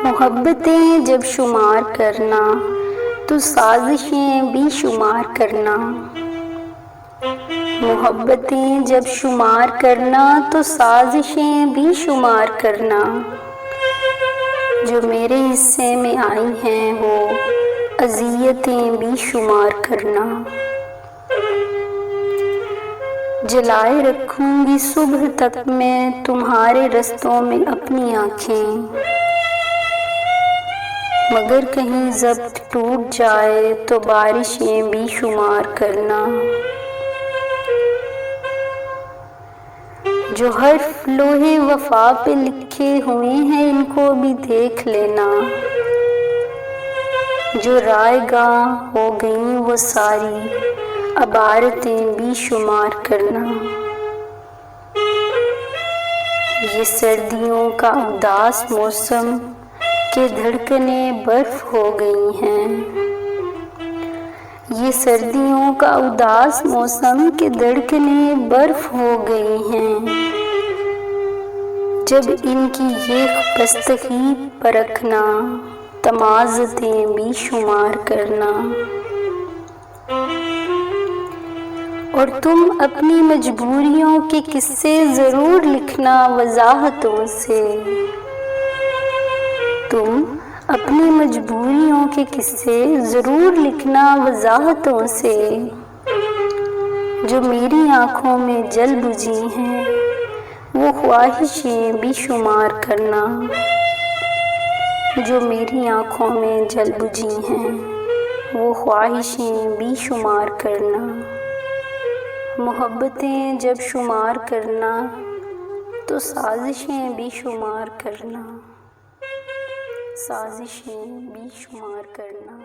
मोहब्बतें जब शुमार करना तो साजिशें भी शुमार करना। मोहब्बतें जब शुमार करना तो साजिशें भी शुमार करना। जो मेरे हिस्से में आई हैं वो अज़ियतें भी शुमार करना। जलाए रखूंगी सुबह तक मैं तुम्हारे रस्तों में अपनी आँखें, मगर कहीं ज़ब्त टूट जाए तो बारिशें भी शुमार करना। जो हर्फ लोहे वफा पे लिखे हुए हैं इनको भी देख लेना। जो रायगां हो गई वो सारी अबारतें भी शुमार करना। ये सर्दियों का उदास मौसम के धड़कने बर्फ हो गई हैं। ये सर्दियों का उदास मौसम के धड़कने बर्फ हो गई हैं। जब इनकी ये बस्तगी परखना तमाज़तें भी शुमार करना। और तुम अपनी मजबूरियों के किस्से ज़रूर लिखना वज़ाहतों से। तुम अपनी मजबूरियों के किस्से ज़रूर लिखना वज़ाहतों से। जो मेरी आँखों में जल बुझी हैं वो ख्वाहिशें भी शुमार करना। जो मेरी आँखों में जल बुझी हैं वो ख्वाहिशें भी शुमार करना। मोहब्बतें जब शुमार करना तो साजिशें भी शुमार करना। साजिशें भी शुमार करना।